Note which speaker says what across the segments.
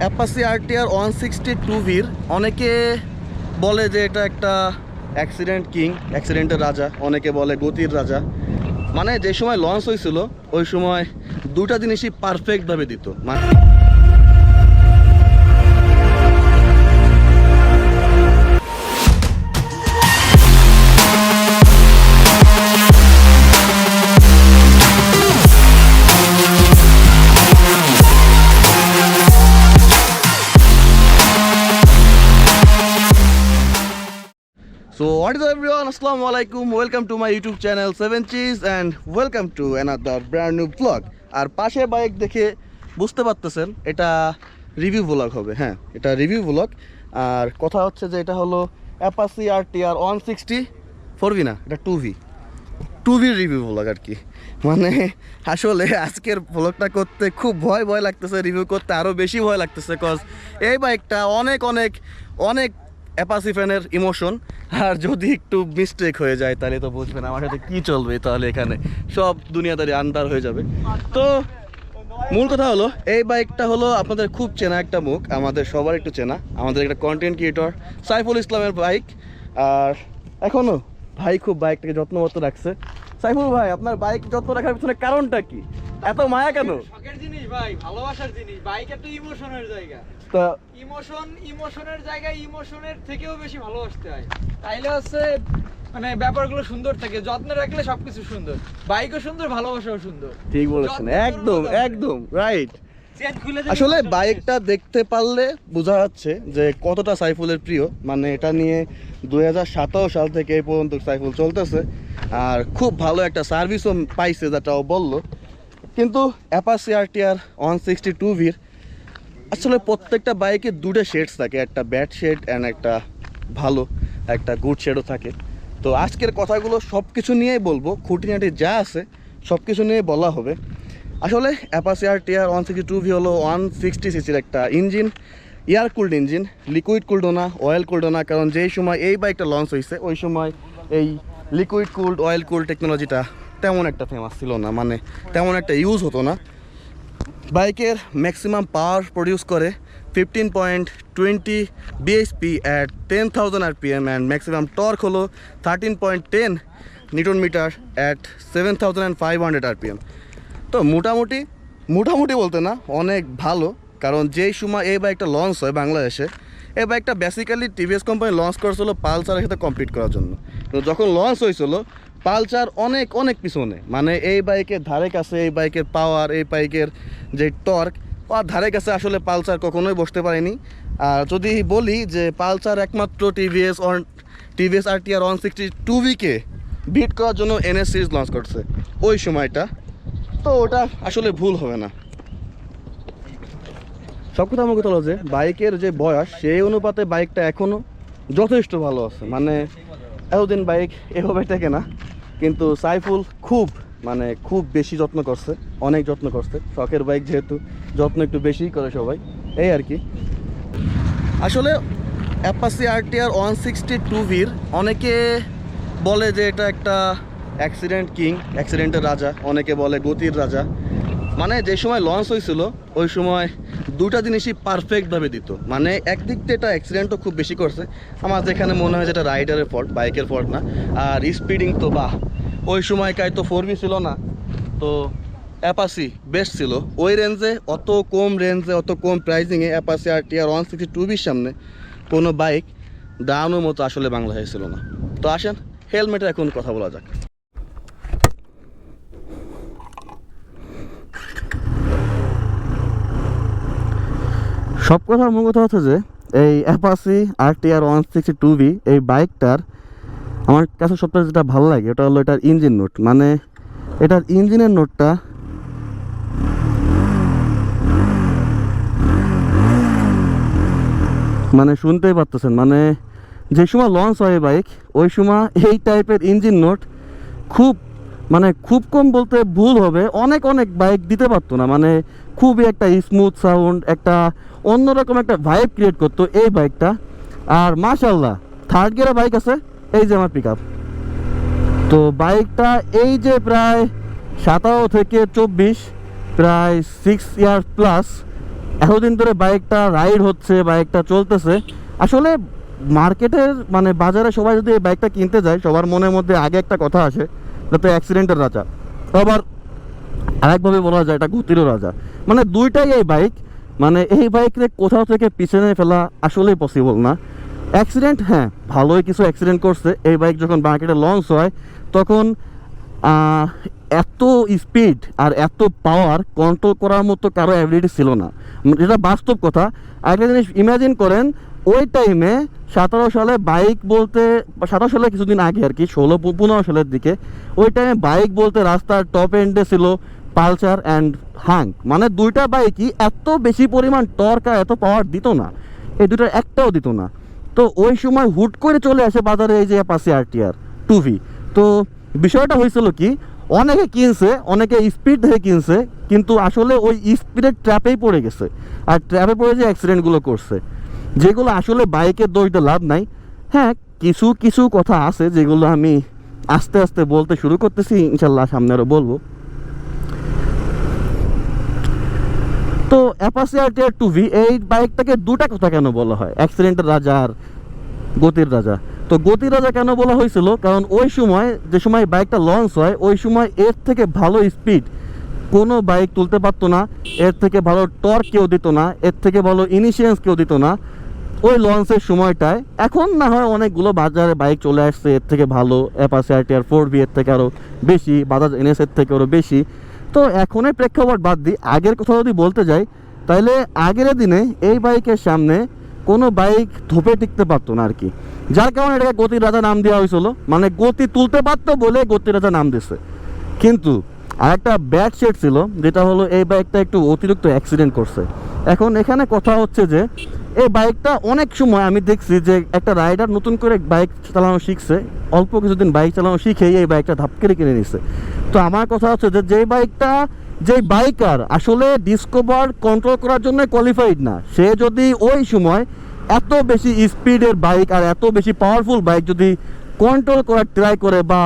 Speaker 1: Apache RTR 160 অনেকে বলে যে এটা একটা অ্যাক্সিডেন্ট কিং, অ্যাক্সিডেন্টের রাজা, অনেকে বলে গতির রাজা। মানে যে সময় লঞ্চ হয়েছিল ওই সময় দুটা জিনিসই পারফেক্টভাবে দিত। So what is up everyone, assalamu alaikum, welcome to my YouTube channel 7 Cheese and welcome to another brand new vlog. আর পাশে বাইক দেখে বুঝতে পারতেছেন এটা রিভিউ ব্লগ হবে। হ্যাঁ, এটা রিভিউ ব্লগ। আর কথা হচ্ছে যে এটা হলো অ্যাপাচি আরটিআর 160 4V না, এটা 2V রিভিউ ব্লগ আর কি। মানে আসলে আজকের ব্লগটা করতে খুব ভয় লাগতেছে, রিভিউ করতে আরও বেশি ভয় লাগতেছে, কজ এই বাইকটা অনেক অনেক অনেক অ্যাপাচি ফ্যানের ইমোশন। আর যদি একটু মিস্টেক হয়ে যায় তাহলে তো বুঝবেন আমার সাথে কী চলবে, তাহলে এখানে সব দুনিয়াদারি আন্দার হয়ে যাবে। তো মূল কথা হলো এই বাইকটা হলো আপনাদের খুব চেনা একটা মুখ, আমাদের সবার একটু চেনা, আমাদের একটা কন্টেন্ট ক্রিয়েটর সাইফুল ইসলামের বাইক। আর এখনও ভাই খুব বাইকটাকে যত্নবত্ত রাখছে। সাইফুল ভাই, আপনার বাইক যত্ন রাখার পিছনে কারণটা কি? এত মায়া কেন?
Speaker 2: শখের জিনিস ভাই, ভালোবাসার জিনিস। বাইক একটা ইমোশনের জায়গা।
Speaker 1: তা
Speaker 2: ইমোশনের জায়গায় ইমোশনের থেকেও বেশি ভালোবাসতে হয়, তাইলে হচ্ছে মানে ব্যাপারগুলো সুন্দর থাকে। যত্ন রাখলে সবকিছু সুন্দর, বাইকও সুন্দর, ভালোবাসাও সুন্দর।
Speaker 1: ঠিক বলেছেন, একদম রাইট। আসলে বাইকটা দেখতে পারলে বোঝা যাচ্ছে যে কতটা সাইফুলের প্রিয়। মানে এটা নিয়ে 2017 সাল থেকে এই পর্যন্ত সাইফুল চলতেছে, আর খুব ভালো একটা সার্ভিসও পাইছে যেটাও বললো। কিন্তু অ্যাপাচি আরটিআর 160 আসলে প্রত্যেকটা বাইকে দুটো শেডস থাকে, একটা ব্যাড শেড অ্যান্ড একটা ভালো একটা গুড শেডও থাকে। তো আজকের কথাগুলো সব কিছু নিয়েই বলবো, খুঁটিনাটি যা আছে সব কিছু নিয়ে বলা হবে। আসলে অ্যাপাচি আরটিআর 160 হলো 160 সিসির একটা engine, air cooled engine, liquid কুলডও না, অয়েল কুলডও না। কারণ যেই সময় এই বাইকটা লঞ্চ হয়েছে ওই সময় এই লিকুইড কুলড অয়েল কুলড টেকনোলজিটা তেমন একটা ফেমাস ছিল না, মানে তেমন একটা ইউজ হতো না। বাইকের ম্যাক্সিমাম পাওয়ার প্রডিউস করে 15.20 bhp at 10,000 rpm and maximum torque হলো 13.10 নিউটন মিটার অ্যাট 7,500 rpm। তো মোটামুটি বলতে না, অনেক ভালো। কারণ যেই সময় এই বাইকটা লঞ্চ হয় বাংলাদেশে, এই বাইকটা বেসিক্যালি টিভিএস কোম্পানি লঞ্চ করেছিল পালসারের সাথে কম্পিট করার জন্য। কিন্তু যখন লঞ্চ হয়েছিল পালসার অনেক পিছনে, মানে এই বাইকের ধারে কাছে, এই বাইকের পাওয়ার, এই বাইকের যে টর্ক, আর ধারে কাছে আসলে পালসার কখনোই বসতে পারেনি। আর যদি বলি যে পালসার একমাত্র টিভিএস আরটিআর 160 বিট করার জন্য এনএস সিরিজ লঞ্চ করছে ওই সময়টা, তো ওটা আসলে ভুল হবে না। সব কথা আমার কথা হলো যে বাইকের যে বয়স সেই অনুপাতে বাইকটা এখনও যথেষ্ট ভালো আছে। মানে এতদিন বাইক এভাবে টেকে না, কিন্তু সাইফুল খুব বেশি যত্ন করছে, অনেক যত্ন করছে। শখের বাইক যেহেতু যত্ন একটু বেশিই করে সবাই, এই আর কি। আসলে অ্যাপাচি আরটিআর 160 অনেকে বলে যে এটা একটা অ্যাক্সিডেন্ট কিং, অ্যাক্সিডেন্টের রাজা, অনেকে বলে গতির রাজা। মানে যে সময় লঞ্চ হয়েছিল ওই সময় দুটা জিনিসই পারফেক্টভাবে দিত। মানে একদিক দিয়ে এটা অ্যাক্সিডেন্টও খুব বেশি করছে, আমার যেখানে মনে হয় যেটা রাইডারের ফল্ট, বাইকের ফল্ট না। আর স্পিডিং তো ওই সময়কায় তো 4V ছিল না, তো অ্যাপাচি বেস্ট ছিল ওই রেঞ্জে। অত কম প্রাইজিংয়ে অ্যাপাচি আরটিআর 160 সামনে কোনো বাইক দাঁড়ানোর মতো আসলে বাংলাদেশে ছিল না। তো আসেন হেলমেটে এখন কথা বলা যাক। সব কথার মূল কথা হচ্ছে যে এই অ্যাপাচি আরটিআর 160 এই বাইকটার আমার কাছে সবথেকে যেটা ভালো লাগে ওটা হলো এটার ইঞ্জিন নোট। মানে এটার ইঞ্জিনের নোটটা মানে শুনতেই পারতেছেন। মানে যে সময় লঞ্চ হয় বাইক ওই সময় এই টাইপের ইঞ্জিন নোট খুব কম বলতে ভুল হবে, অনেক বাইক দিতে পারতো না। মানে খুবই একটা স্মুথ সাউন্ড, একটা অন্যরকম একটা ভাইব ক্রিয়েট করতো এই বাইকটা। আর মাশাআল্লাহ থার্ড গিয়ারের বাইক আছে, এই যে আমার পিক আপ। তো বাইকটা এই যে প্রায় 17 থেকে 24 প্রায় 6 ইয়ার প্লাস এতদিন ধরে বাইকটা রাইড হচ্ছে, বাইকটা চলতেছে। আসলে মার্কেটের মানে বাজারে সবাই যদি এই বাইকটা কিনতে যায়, সবার মনের মধ্যে আগে একটা কথা আসে, যাতে অ্যাক্সিডেন্টের রাজা, আবার আরেকভাবে বলা যায় এটা গতিরও রাজা। মানে দুইটাই এই বাইক, মানে এই বাইকরে কোথাও থেকে পিছনে ফেলা আসলেই পসিবল না। অ্যাক্সিডেন্ট, হ্যাঁ ভালোই কিছু অ্যাক্সিডেন্ট করছে। এই বাইক যখন মার্কেটে লঞ্চ হয় তখন এত স্পিড আর এত পাওয়ার কন্ট্রোল করার মতো কারো অ্যাবিলিটি ছিল না, এটা বাস্তব কথা। একটা জিনিস ইমাজিন করেন, ওই টাইমে 17 সালে বাইক বলতে, 17 সালে কিছুদিন আগে আর কি, 16-15 সালের দিকে, ওই টাইমে বাইক বলতে রাস্তার টপ এন্ডে ছিল পালসার অ্যান্ড হাঙ্ক। মানে দুইটা বাইকই এত বেশি পরিমাণ টর্ক আর এত পাওয়ার দিত না, এই দুটার একটাও দিত না। তো ওই সময় হুট করে চলে আসে বাজারে এই যে অ্যাপাচি RTR 2V। তো বিষয়টা হয়েছিল কি, অনেকে কিনছে, অনেকে স্পিড দেখে কিনছে, কিন্তু আসলে ওই স্পিডের ট্র্যাপেই পড়ে গেছে, আর ট্র্যাপে পড়ে যে অ্যাক্সিডেন্টগুলো করছে, যেগুলো আসলে বাইকের দোষ দিয়ে লাভ নাই। হ্যাঁ কিছু কিছু কথা আছে যেগুলো আমি আস্তে আস্তে বলতে শুরু করতেছি, ইনশাল্লাহ সামনে আরও বলবো। তো অ্যাপাচি RTR 2V এই বাইকটাকে দুটা কথা কেন বলা হয়, অ্যাক্সিডেন্টের রাজা আর গতির রাজা। তো গতির রাজা কেন বলা হয়েছিল, কারণ ওই সময় যে সময় বাইকটা লঞ্চ হয়, ওই সময় এর থেকে ভালো স্পিড কোনো বাইক তুলতে পারতো না, এর থেকে ভালো টর্ক কেউ দিত না, এর থেকে ভালো ইনিশিয়েন্স কেউ দিত না ওই লঞ্চের সময়টায়। এখন না হয় অনেকগুলো বাজারে বাইক চলে আসছে এর থেকে ভালো, অ্যাপাচি RTR 4V এর থেকে আরও বেশি, বাজাজ NS এর থেকে আরও বেশি। তো এখনের প্রেক্ষাপট বাদ দিই, আগের কথা যদি বলতে যাই, তাহলে আগের দিনে এই বাইকের সামনে কোনো বাইক ধোপে টিকতে পারতো না আর কি, যার কারণে এটাকে গতির রাজা নাম দেওয়া হয়েছিল। মানে গতি তুলতে পারতো বলে গতির রাজা নাম দিচ্ছে। কিন্তু আরেকটা ব্যাড শেড ছিল, যেটা হলো এই বাইকটা একটু অতিরিক্ত অ্যাক্সিডেন্ট করছে। এখন এখানে কথা হচ্ছে যে এই বাইকটা অনেক সময় আমি দেখছি যে একটা রাইডার নতুন করে বাইক চালানো শিখছে, অল্প কিছুদিন বাইক চালানো শিখেই এই বাইকটা ধাপ করে কিনে নিছে। তো আমার কথা হচ্ছে যে যেই বাইকার আসলে ডিসকভার কন্ট্রোল করার জন্য কোয়ালিফাইড না, সে যদি ওই সময় এত বেশি স্পিডের বাইক আর এত বেশি পাওয়ারফুল বাইক যদি কন্ট্রোল করার ট্রাই করে বা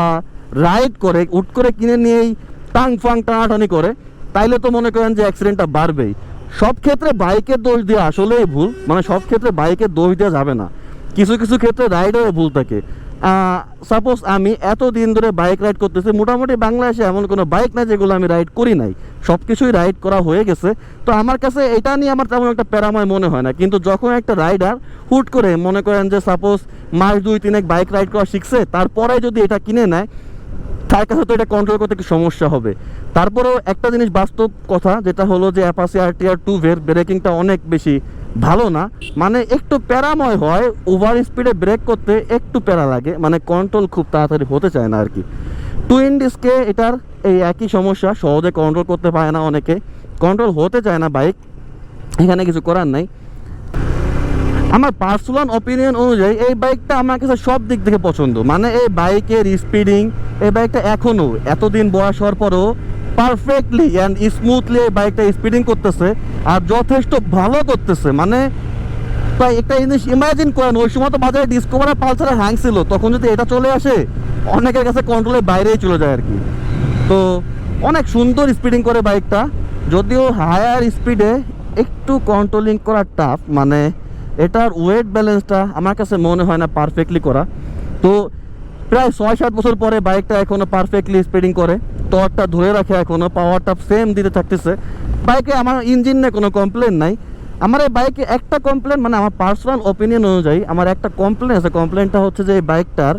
Speaker 1: রাইড করে, উঠ করে কিনে নিয়েই টাং ফাং টানাটানি করে, তাইলে তো মনে করেন যে অ্যাক্সিডেন্টটা বাড়বেই। সব ক্ষেত্রে বাইকের দোষ দেওয়া আসলেই ভুল, মানে সব ক্ষেত্রে বাইকের দোষ দেওয়া যাবে না, কিছু কিছু ক্ষেত্রে রাইডারও ভুল থাকে। সাপোজ আমি এতদিন ধরে বাইক রাইড করতেছি, মোটামুটি বাংলাদেশে এমন কোনো বাইক নাই যেগুলো আমি রাইড করি নাই, সব কিছুই রাইড করা হয়ে গেছে। তো আমার কাছে এটা নিয়ে আমার তেমন একটা প্যারাময় মনে হয় না। কিন্তু যখন একটা রাইডার হুট করে মনে করেন যে সাপোজ মাস 2-3 বাইক রাইড করা শিখছে, তারপরে যদি এটা কিনে নেয়, তার কাছে তো এটা কন্ট্রোল করতে একটু সমস্যা হবে। তারপরেও একটা জিনিস বাস্তব কথা, যেটা হলো যে অ্যাপাচি RTR 2V এর ব্রেকিংটা অনেক বেশি ভালো না, মানে একটু প্যারাময় হয়, ওভার স্পিডে ব্রেক করতে একটু প্যারা লাগে, মানে কন্ট্রোল খুব তাড়াতাড়ি হতে চায় না আর কি। টুইন ডিস্কে এটার এই একই সমস্যা, সহজে কন্ট্রোল করতে পারে না, অনেকে কন্ট্রোল হতে চায় না বাইক, এখানে কিছু করার নাই। আমার পার্সোনাল অপিনিয়ন অনুযায়ী এই বাইকটা আমার কাছে সব দিক থেকে পছন্দ। মানে এই বাইকের স্পিডিং, এই বাইকটা এখনও এতদিন বয়স হওয়ার পরেও পারফেক্টলি অ্যান্ড স্মুথলি এই বাইকটা স্পিডিং করতেছে, আর যথেষ্ট ভালো করতেছে। মানে তাই একটা জিনিস ইমাজিন করেন, ওই সময় তো বাজারে ডিসকভার আর পালসারের হ্যাং ছিল, তখন যদি এটা চলে আসে অনেকের কাছে কন্ট্রোলের বাইরেই চলে যায় আর কি। তো অনেক সুন্দর স্পিডিং করে বাইকটা, যদিও হায়ার স্পিডে একটু কন্ট্রোলিং করা টাফ, মানে এটার ওয়েট ব্যালেন্সটা আমার কাছে মনে হয় না পারফেক্টলি করা। তো প্রায় 6-7 বছর পরে বাইকটা এখনও পারফেক্টলি স্পিডিং করে, টর্কটা ধরে রাখে, এখনও পাওয়ারটা সেম দিতে থাকতেছে। বাইকে আমার ইঞ্জিন নিয়ে কোনো কমপ্লেন নাই। আমার এই বাইকে একটা কমপ্লেন, মানে আমার পার্সোনাল অপিনিয়ন অনুযায়ী আমার একটা কমপ্লেন আছে। কমপ্লেনটা হচ্ছে যে এই বাইকটার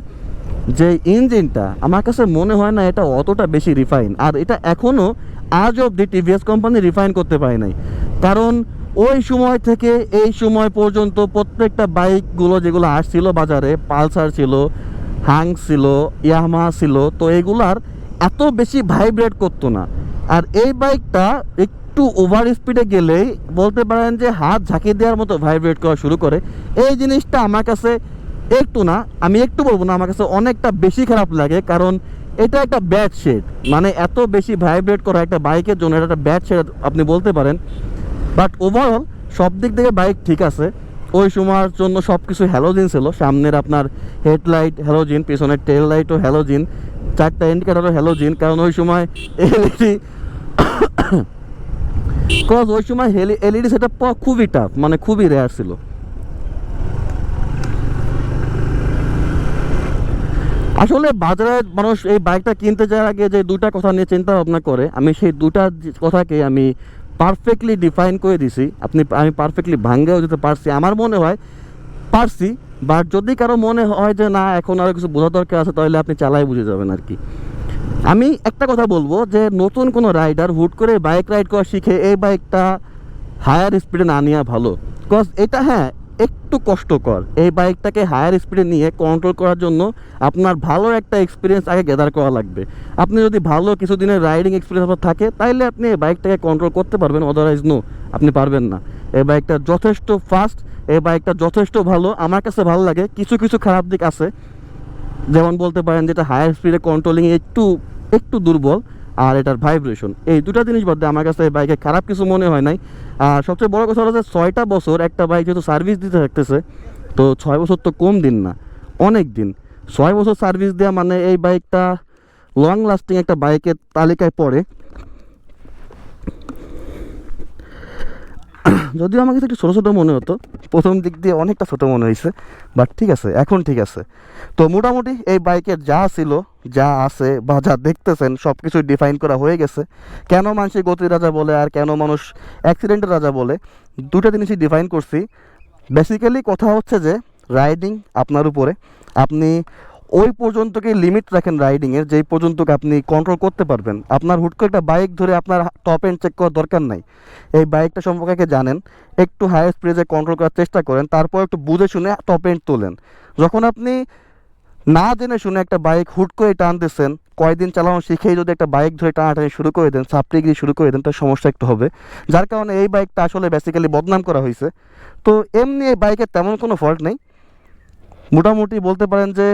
Speaker 1: যে ইঞ্জিনটা আমার কাছে মনে হয় না এটা অতটা বেশি রিফাইন, আর এটা এখনও আজ অবধি টিভিএস কোম্পানি রিফাইন করতে পারে নাই। কারণ ওই সময় থেকে এই সময় পর্যন্ত প্রত্যেকটা বাইকগুলো যেগুলো আসছিল বাজারে, পালসার ছিল, হ্যাং ছিল, ইয়ামাহা ছিল, তো এগুলার এত বেশি ভাইব্রেট করতো না। আর এই বাইকটা একটু ওভার স্পিডে গেলেই বলতে পারেন যে হাত ঝাঁকিয়ে দেওয়ার মতো ভাইব্রেট করা শুরু করে। এই জিনিসটা আমার কাছে একটু না, আমি একটু বলবো না, আমার কাছে অনেকটা বেশি খারাপ লাগে। কারণ এটা একটা ব্যাড শেড, মানে এত বেশি ভাইব্রেট করা একটা বাইকের জন্য এটা একটা ব্যাড শেড আপনি বলতে পারেন। বাট ওভারঅল সব দিক থেকে বাইক ঠিক আছে। ওই সময়ের জন্য সব কিছু হ্যালোজিন ছিল, সামনের আপনার হেডলাইট হ্যালোজিন, পেছনের টেল লাইটও হ্যালোজিন, 4টা ইন্ডিকেটারও হ্যালোজিন। কারণ ওই সময় এলইডি বিকজ ওই সময় এলইডি সেটআপ পাওয়া খুবই টাফ, মানে খুবই রেয়ার ছিল। আসলে বাজারে মানুষ এই বাইকটা কিনতে যাওয়ার আগে যে দুটা কথা নিয়ে চিন্তা ভাবনা করে, আমি সেই দুটা কথাকে আমি পারফেক্টলি ডিফাইন করে দিছি। আমি পারফেক্টলি ভাঙ্গেও দিতে পারছি, আমার মনে হয় পারছি। বাট যদি কারো মনে হয় যে না এখন আরও কিছু বোঝা দরকার আছে, তাহলে আপনি চালাই বুঝে যাবেন আর কি। আমি একটা কথা বলবো যে নতুন কোনো রাইডার হুট করে বাইক রাইড করা শিখে এই বাইকটা হায়ার স্পিডে না নেওয়া ভালো। বিকজ এটা হ্যাঁ একটু কষ্টকর, এই বাইকটাকে হায়ার স্পিডে নিয়ে কন্ট্রোল করার জন্য আপনার ভালো একটা এক্সপিরিয়েন্স আগে গ্যাদার করা লাগবে। আপনি যদি ভালো কিছুদিনের রাইডিং এক্সপিরিয়েন্স আপনার থাকে, তাইলে আপনি এই বাইকটাকে কন্ট্রোল করতে পারবেন, আদারওয়াইজ নো, আপনি পারবেন না। এই বাইকটা যথেষ্ট ফাস্ট, এই বাইকটা যথেষ্ট ভালো, আমার কাছে ভালো লাগে। কিছু কিছু খারাপ দিক আছে, যেমন বলতে পারেন যেটা হায়ার স্পিডে কন্ট্রোলিংয়ে একটু দুর্বল, আর এটার ভাইব্রেশন। এই দুটা জিনিস বাদে আমার কাছে এই বাইকে খারাপ কিছু মনে হয় নাই। আর সবচেয়ে বড় কথা হলো যে 6টা বছর একটা বাইক যেহেতু সার্ভিস দিতে থাকতেছে, তো 6 বছর তো কম দিন না, অনেক দিন। 6 বছর সার্ভিস দেওয়া মানে এই বাইকটা লং লাস্টিং একটা বাইকের তালিকায় পড়ে। যদিও আমার কাছে একটু ছোটো ছোটো মনে হতো, প্রথম দিক দিয়ে অনেকটা ছোটো মনে হয়েছে, বাট ঠিক আছে, এখন ঠিক আছে। তো মোটামুটি এই বাইকের যা ছিল, যা আছে বা যা দেখতেছেন সব কিছুই ডিফাইন করা হয়ে গেছে। কেন মানুষ গতির রাজা বলে আর কেন মানুষ অ্যাক্সিডেন্টের রাজা বলে, দুটো জিনিসই ডিফাইন করছি। বেসিক্যালি কথা হচ্ছে যে রাইডিং আপনার উপরে, আপনি ওই পর্যন্তকে লিমিট রাখেন রাইডিংয়ের, যেই পর্যন্তকে আপনি কন্ট্রোল করতে পারবেন। আপনার হুট করে একটা বাইক ধরে আপনার টপ এন্ড চেক করার দরকার নাই। এই বাইকটা সম্পর্কে জানেন, একটু হায়ার স্পিডে কন্ট্রোল করার চেষ্টা করেন, তারপর একটু বুঝে শুনে টপ এন্ড তোলেন। যখন আপনি না জেনে শুনে একটা বাইক হুট করে টানতেছেন, কয়েকদিন চালানো শিখেই যদি একটা বাইক ধরে টানাটানি শুরু করে দেন, সাবটিগিরি শুরু করে দেন, তার সমস্যা একটু হবে। যার কারণে এই বাইকটা আসলে বেসিক্যালি বদনাম করা হয়েছে। তো এমনি এই বাইকের তেমন কোনো ফল্ট নেই, মোটামুটি বলতে পারেন যে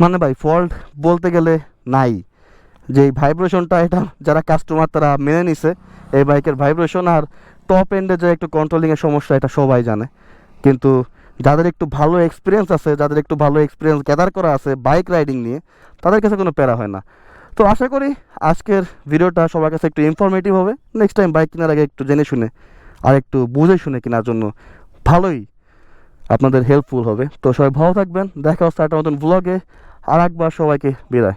Speaker 1: মানে ভাই ফল্ট বলতে গেলে নাই। যে ভাইব্রেশনটা, এটা যারা কাস্টমার তারা মেনে নিছে এই বাইকের ভাইব্রেশন, আর টপ এন্ডে যে একটু কন্ট্রোলিংয়ের সমস্যা, এটা সবাই জানে। কিন্তু যাদের একটু ভালো এক্সপিরিয়েন্স আছে, যাদের একটু ভালো এক্সপিরিয়েন্স গ্যাদার করা আছে বাইক রাইডিং নিয়ে, তাদের কাছে কোনো প্যারা হয় না। তো আশা করি আজকের ভিডিওটা সবার কাছে একটু ইনফরমেটিভ হবে। নেক্সট টাইম বাইক কেনার আগে একটু জেনে শুনে আর একটু বুঝে শুনে কেনার জন্য ভালোই আপনাদের হেল্পফুল হবে। তো সবাই ভালো থাকবেন, দেখা হচ্ছে একটা নতুন ব্লগে। আর একবার সবাইকে বিদায়।